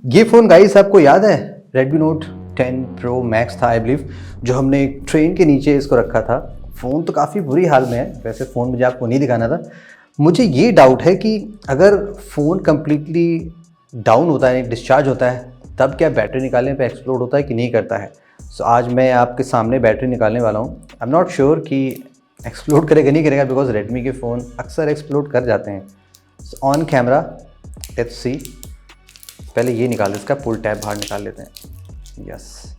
ये phone guys आपको याद है Redmi Note 10 Pro Max था आई बिलीव, जो हमने एक ट्रेन के नीचे इसको रखा था। फ़ोन तो काफ़ी बुरी हाल में है, वैसे फ़ोन मुझे आपको नहीं दिखाना था। मुझे ये डाउट है कि अगर फ़ोन कम्प्लीटली डाउन होता है, डिस्चार्ज होता है, तब क्या बैटरी निकालने पे एक्सप्लोड होता है कि नहीं करता है। सो आज मैं आपके सामने बैटरी निकालने वाला हूँ। आई एम नॉट श्योर कि एक्सप्लोड करेगा नहीं करेगा, बिकॉज रेडमी के फ़ोन अक्सर एक्सप्लोड कर जाते हैं। On camera let's see. पहले ये निकाल इसका पुल टैब बाहर निकाल लेते हैं। यस,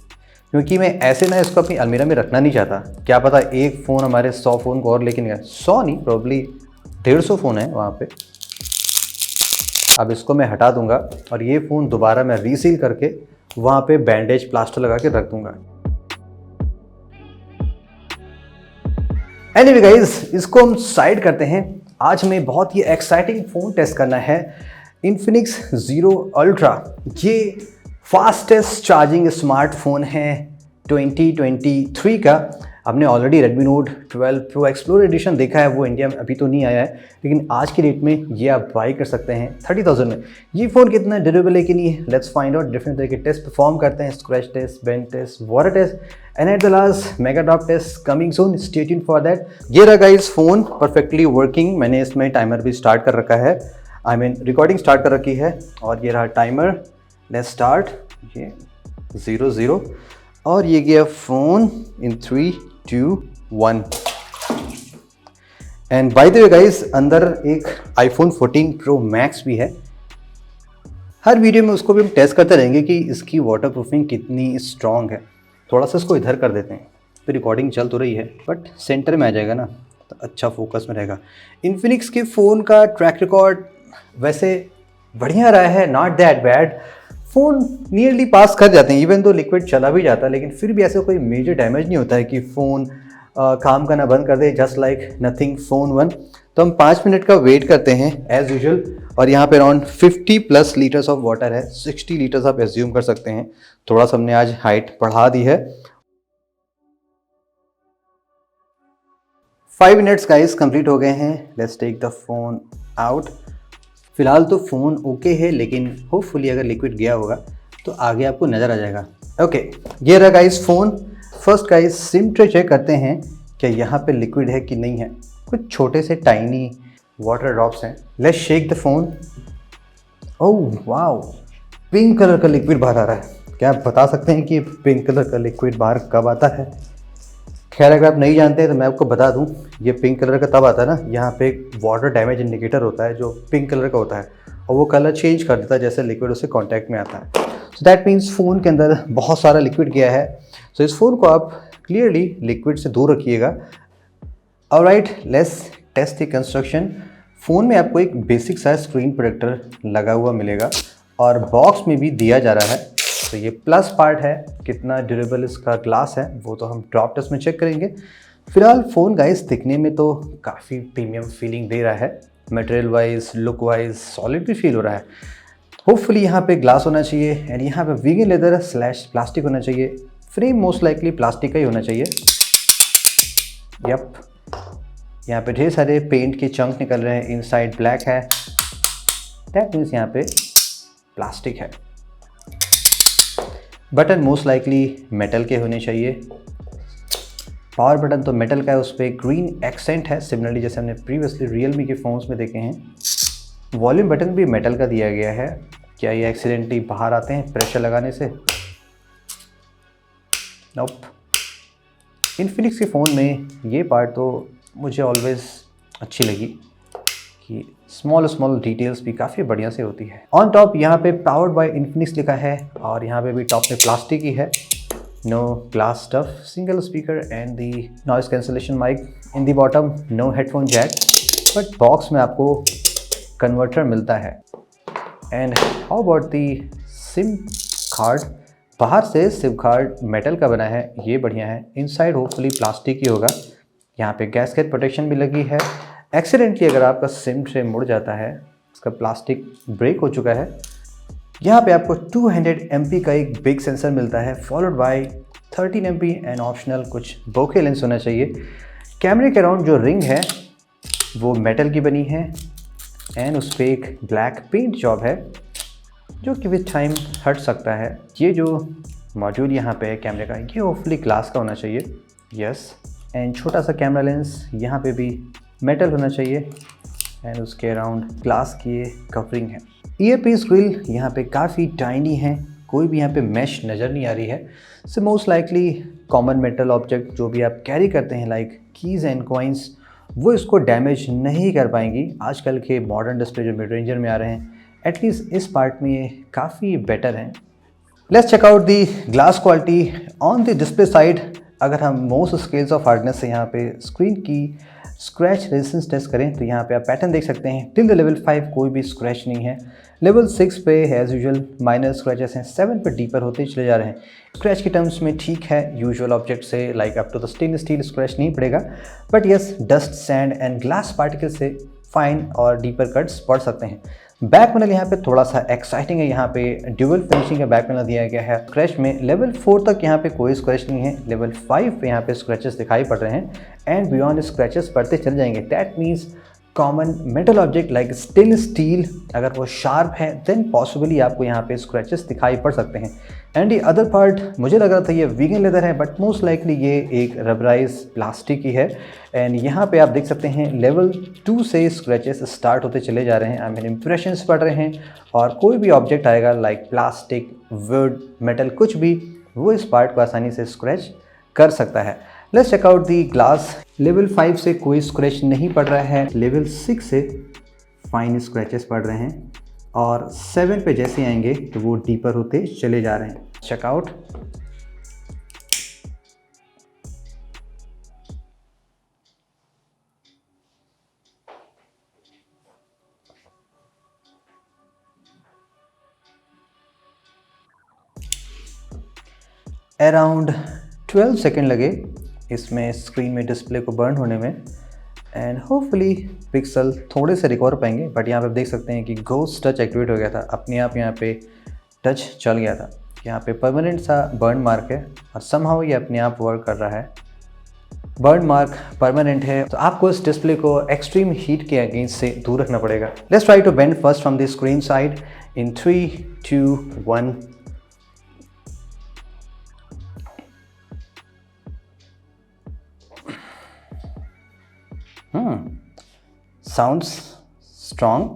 क्योंकि मैं ऐसे ना इसको अपनी अलमीरा में रखना नहीं चाहता। क्या पता एक फ़ोन हमारे 100 फ़ोन को और लेके नहीं गया, 100 नहीं, प्रॉब्ली 150 फ़ोन है वहाँ पे। अब इसको मैं हटा दूंगा और ये फ़ोन दोबारा मैं रीसील करके वहाँ पे बैंडेज प्लास्टर लगा के रख दूंगा। एनीवे गाइस, इसको हम साइड करते हैं। आज हमें बहुत ही एक्साइटिंग फ़ोन टेस्ट करना है, Infinix Zero Ultra। ये फास्टेस्ट चार्जिंग स्मार्टफोन है 2023 का। हमने already Redmi Note 12 Pro Explorer edition देखा है, वो इंडिया में अभी तो नहीं आया है, लेकिन आज की डेट में ये आप बाई कर सकते हैं 30,000 में। ये फ़ोन कितना ड्यूरेबल है कि नहीं है, लेट्स फाइंड आउट। डिफरेंट तरह के टेस्ट परफॉर्म करते हैं, scratch test, bend test, water test and at the last mega drop test coming soon, stay tuned for that. ये रहा गाइस फ़ोन परफेक्टली वर्किंग। मैंने इसमें टाइमर भी स्टार्ट कर रखा है, रिकॉर्डिंग स्टार्ट कर रखी है, और ये रहा टाइमर। Let's start. ये 00 और ये गया phone in 3, 2, 1। And by the way guys, अंदर एक iPhone 14 Pro Max भी है। हर वीडियो में उसको भी हम टेस्ट करते रहेंगे कि इसकी वाटर प्रूफिंग कितनी स्ट्रॉन्ग है। थोड़ा सा इसको इधर कर देते हैं, तो रिकॉर्डिंग चल तो रही है बट सेंटर में आ जाएगा ना, तो अच्छा फोकस में रहेगा। इन्फिनिक्स के फ़ोन का ट्रैक रिकॉर्ड वैसे बढ़िया रहा है, not that bad. Phone nearly pass कर जाते हैं, इवन तो लिक्विड चला भी जाता है, लेकिन फिर भी ऐसा कोई मेजर डैमेज नहीं होता है कि फ़ोन काम करना बंद कर दे, जस्ट लाइक नथिंग फ़ोन 1। तो हम 5 मिनट का वेट करते हैं एज़ यूजुअल। और यहाँ पे अराउंड 50+ लीटर्स ऑफ वाटर है, 60 लीटर्स आप एज्यूम कर सकते हैं। थोड़ा सा हमने आज हाइट बढ़ा दी है। 5 मिनट्स गाइस कंप्लीट हो गए हैं। Let's take the phone out. फ़िलहाल तो फ़ोन ओके है, लेकिन होपफुली अगर लिक्विड गया होगा तो आगे आपको नज़र आ जाएगा। ओके, ये रहा guys phone. First guys sim tray check करते हैं क्या यहाँ पे लिक्विड है कि नहीं है। कुछ छोटे से टाइनी वाटर ड्रॉप्स हैं। Let's shake the phone. Oh wow, pink colour का लिक्विड बाहर आ रहा है। क्या आप बता सकते हैं कि पिंक कलर का लिक्विड बाहर कब आता है? खैर, अगर आप नहीं जानते हैं तो मैं आपको बता दूं, ये पिंक कलर का तब आता है ना, यहाँ पे एक वाटर डैमेज इंडिकेटर होता है जो पिंक कलर का होता है, और वो कलर चेंज कर देता है जैसे लिक्विड उससे कांटेक्ट में आता है। सो दैट मीन्स फ़ोन के अंदर बहुत सारा लिक्विड गया है। सो इस फ़ोन को आप क्लियरली लिक्विड से दूर रखिएगा। Alright, let's test the construction. Phone में आपको एक बेसिक साइज स्क्रीन प्रोटेक्टर लगा हुआ मिलेगा और बॉक्स में भी दिया जा रहा है। तो ये प्लस पार्ट है। कितना ड्यूरेबल इसका ग्लास है वो तो हम ड्रॉप टेस्ट में चेक करेंगे। फिलहाल फ़ोन गाइस दिखने में तो काफ़ी प्रीमियम फीलिंग दे रहा है, material wise, look wise solid भी फील हो रहा है। होपफुली यहाँ पे ग्लास होना चाहिए एंड यहाँ पे वीगन लेदर / प्लास्टिक होना चाहिए। फ्रेम मोस्ट लाइकली प्लास्टिक का ही होना चाहिए। यप, यहाँ पे ढेर सारे पेंट के चंक निकल रहे हैं। इनसाइड ब्लैक है, दैट मीन्स यहाँ पे प्लास्टिक है। बटन मोस्ट लाइकली मेटल के होने चाहिए। पावर बटन तो मेटल का है, उस पर ग्रीन एक्सेंट है, सिमिलरली जैसे हमने प्रीवियसली रियलमी के फ़ोन्स में देखे हैं। वॉल्यूम बटन भी मेटल का दिया गया है। क्या ये एक्सीडेंटली बाहर आते हैं प्रेशर लगाने से? नोप। इन्फिनिक्स के फ़ोन में ये पार्ट तो मुझे ऑलवेज अच्छी लगी कि स्मॉल डिटेल्स भी काफ़ी बढ़िया से होती है। ऑन टॉप यहाँ पे पावर्ड बाय इन्फिनिक्स लिखा है, और यहाँ पे भी टॉप में प्लास्टिक ही है। No glass stuff, single speaker and the noise cancellation mic in the bottom, no headphone jack, but box में आपको कन्वर्टर मिलता है। And how about the sim card? बाहर से सिम कार्ड मेटल का बना है, ये बढ़िया है। इनसाइड होपफुली प्लास्टिक ही होगा। यहाँ पे गैसकेट प्रोटेक्शन भी लगी है। एक्सीडेंटली अगर आपका सिम ट्रे मुड़ जाता है, इसका प्लास्टिक ब्रेक हो चुका है। यहाँ पे आपको 200 MP का एक बिग सेंसर मिलता है, followed by 13 MP and optional कुछ बोके लेंस होना चाहिए। कैमरे के अराउंड जो रिंग है वो मेटल की बनी है एंड उस पर एक ब्लैक पेंट जॉब है। जो कि विद टाइम हट सकता है। ये जो मॉड्यूल यहाँ पे है कैमरे का, ये होपफुली ग्लास का होना चाहिए, यस। एंड छोटा सा कैमरा लेंस यहाँ पे भी मेटल होना चाहिए एंड उसके अराउंड ग्लास की ये कवरिंग है। ईयरपीस ग्रिल यहाँ पे काफ़ी टाइनी है, कोई भी यहाँ पे मैश नज़र नहीं आ रही है। So most likely common metal object जो भी आप कैरी करते हैं लाइक कीज़ एंड कॉइन्स, वो इसको डैमेज नहीं कर पाएंगी। आजकल के मॉडर्न डिस्प्ले जो मिड रेंजर में आ रहे हैं, एटलीस्ट इस पार्ट में ये काफ़ी बेटर हैं। Let's check out the glass quality on the display side. अगर हम मोस्ट स्केल्स ऑफ हार्डनेस से यहाँ पे स्क्रीन की स्क्रैच रेजिस्टेंस टेस्ट करें तो यहाँ पे आप पैटर्न देख सकते हैं। टिल द लेवल 5 कोई भी स्क्रैच नहीं है। लेवल 6 पे एज यूजुअल माइनर स्क्रैचेस हैं, 7 पे डीपर होते चले जा रहे हैं। स्क्रैच के टर्म्स में ठीक है, यूजुअल ऑब्जेक्ट से like up to the stainless steel scratch नहीं पड़ेगा, but yes dust, sand and glass particle से फाइन और डीपर कट्स पड़ सकते हैं। बैक पैनल यहाँ पे थोड़ा सा एक्साइटिंग है। यहाँ पे ड्यूअल फिनिशिंग का बैक पैनल दिया गया है। स्क्रैच में लेवल 4 तक यहाँ पे कोई स्क्रैच नहीं है। लेवल 5 पे यहाँ पे स्क्रैचेस दिखाई पड़ रहे हैं एंड बियॉन्ड स्क्रैचेस पड़ते चले जाएंगे। That means common metal object like stainless steel अगर वो शार्प है देन पॉसिबली आपको यहाँ पे स्क्रैचेस दिखाई पड़ सकते हैं। एंड ये अदर पार्ट मुझे लग रहा था ये वीगन लेदर है, बट मोस्ट लाइकली ये एक रबराइज प्लास्टिक ही है। एंड यहाँ पे आप देख सकते हैं लेवल 2 से स्क्रैचेस स्टार्ट होते चले जा रहे हैं। आई मीन इंप्रेशंस पड़ रहे हैं और कोई भी ऑब्जेक्ट आएगा लाइक प्लास्टिक, वुड, मेटल, कुछ भी, वो इस पार्ट को आसानी से स्क्रैच कर सकता है। Let's check out the glass. Level 5 से कोई स्क्रैच नहीं पड़ रहा है। लेवल 6 से फाइन स्क्रैचेस पड़ रहे हैं और 7 पे जैसे आएंगे तो वो डीपर होते चले जा रहे हैं। Check out. अराउंड 12 सेकेंड लगे इसमें स्क्रीन में डिस्प्ले को बर्न होने में एंड होपफुली पिक्सल थोड़े से रिकवर पाएंगे। बट यहाँ पे आप देख सकते हैं कि घोस्ट टच एक्टिवेट हो गया था, अपने आप यहाँ पे टच चल गया था। यहाँ पे परमानेंट सा बर्न मार्क है और समहाउ ये अपने आप वर्क कर रहा है। बर्न मार्क परमानेंट है तो आपको इस डिस्प्ले को एक्सट्रीम हीट के अगेंस्ट से दूर रखना पड़ेगा। Let's try to bend first from the screen side in 3, 2, 1। Sounds strong.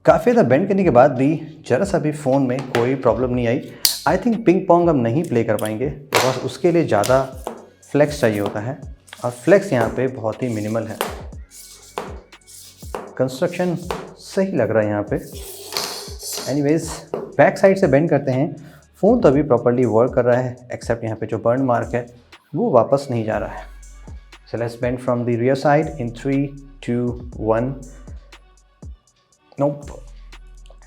काफ़ी ज़्यादा बेंड करने के बाद भी जरा सा भी फ़ोन में कोई प्रॉब्लम नहीं आई। आई थिंक पिंग पोंग हम नहीं प्ले कर पाएंगे बिकॉज उसके लिए ज़्यादा फ्लेक्स चाहिए होता है और फ्लेक्स यहाँ पे बहुत ही मिनिमल है। कंस्ट्रक्शन सही लग रहा है यहाँ पे। एनीवेज बैक साइड से बेंड करते हैं। फ़ोन तो अभी प्रॉपर्ली वर्क कर रहा है एक्सेप्ट यहाँ पे जो बर्न मार्क है वो वापस नहीं जा रहा है। So let's bend from the rear side in 3, 2, 1. Nope.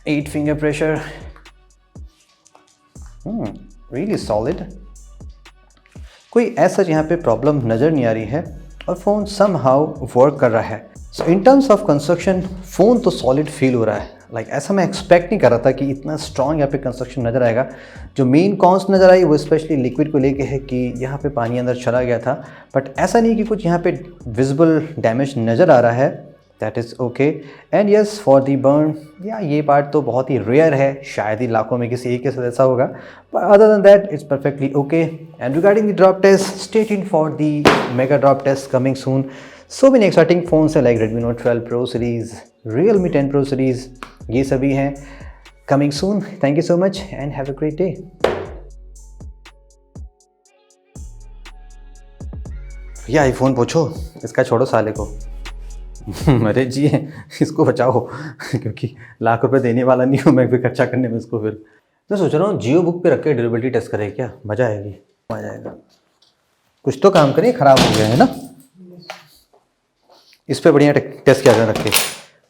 8 finger pressure. Really solid. कोई ऐसा यहाँ पे प्रॉब्लम नज़र नहीं आ रही है और फ़ोन somehow वर्क कर रहा है। So in terms of construction, phone तो सॉलिड फील हो रहा है। लाइक ऐसा मैं एक्सपेक्ट नहीं कर रहा था कि इतना स्ट्रॉन्ग यहाँ पे कंस्ट्रक्शन नज़र आएगा। जो मेन कॉन्स नज़र आई वो स्पेशली लिक्विड को लेके है कि यहाँ पे पानी अंदर चला गया था, बट ऐसा नहीं कि कुछ यहाँ पे विजिबल डैमेज नज़र आ रहा है। That is okay. And yes for the burn, या ये पार्ट तो बहुत ही रेयर है, शायद ही लाखों में किसी एक के साथ ऐसा होगा, but other than that it's perfectly okay. And regarding the drop test, stay tuned for the mega drop test coming soon. So many exciting phones है like Redmi Note 12 Pro series, Realme 10 Pro series, ये सभी हैं coming soon. Thank you so much and have a great day. भैया iPhone पूछो, इसका छोड़ो साले को। अरे जी इसको बचाओ क्योंकि लाख रुपए देने वाला नहीं हूँ मैं भी खर्चा करने में इसको। फिर मैं सोच रहा हूँ जियो बुक पे रख के ड्यूरेबिलिटी टेस्ट करें क्या, मज़ा आएगी, मज़ा आएगा। कुछ तो काम करें, ख़राब हो गया है ना। इस पे बढ़िया टेस्ट किया जाए रख के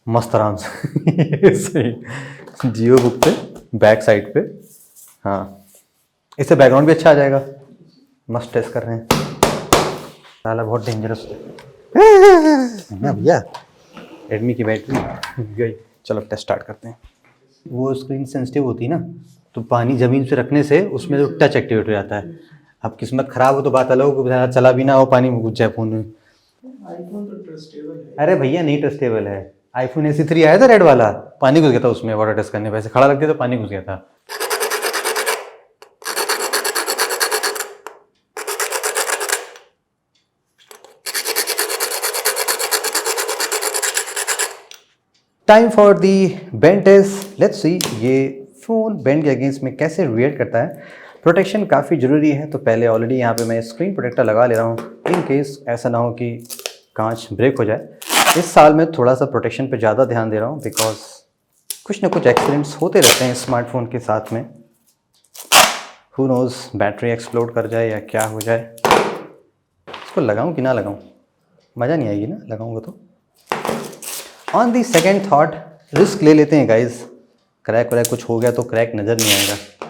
मस्त आराम से। सही जियो बुक पे बैक साइड पे, हाँ इससे बैकग्राउंड भी अच्छा आ जाएगा। मस्त टेस्ट कर रहे हैं, साला बहुत डेंजरस है भैया। रेडमी की बैटरी गई। चलो टेस्ट स्टार्ट करते हैं। वो स्क्रीन सेंसिटिव होती है ना, तो पानी ज़मीन से रखने से उसमें जो टच एक्टिवेट हो जाता है। अब किस्मत ख़राब हो तो बात अलग हो, चला भी ना हो, पानी में घुस जाए फ़ोन में। आईफोन तो ट्रस्टेबल है। अरे भैया नहीं ट्रस्टेबल है, iPhone SE3 आया था रेड वाला, पानी घुस गया था उसमें वाटर टेस्ट करने, वैसे खड़ा रख दिया तो पानी घुस गया था। Time for the bend test, let's see ये फ़ोन बेंड के अगेंस्ट में कैसे रिएक्ट करता है। प्रोटेक्शन काफ़ी ज़रूरी है, तो पहले ऑलरेडी यहाँ पे मैं स्क्रीन प्रोटेक्टर लगा ले रहा हूँ, इन केस ऐसा ना हो कि कांच ब्रेक हो जाए। इस साल में थोड़ा सा प्रोटेक्शन पे ज़्यादा ध्यान दे रहा हूँ, बिकॉज कुछ ना कुछ एक्सीडेंट्स होते रहते हैं स्मार्टफोन के साथ में। हु नोज़, बैटरी एक्सप्लोड कर जाए या क्या हो जाए। इसको लगाऊँ कि ना लगाऊँ, मज़ा नहीं आएगी ना लगाऊँगा तो। On the second thought risk ले लेते हैं गाइज, क्रैक व्रैक कुछ हो गया तो क्रैक नज़र नहीं आएगा।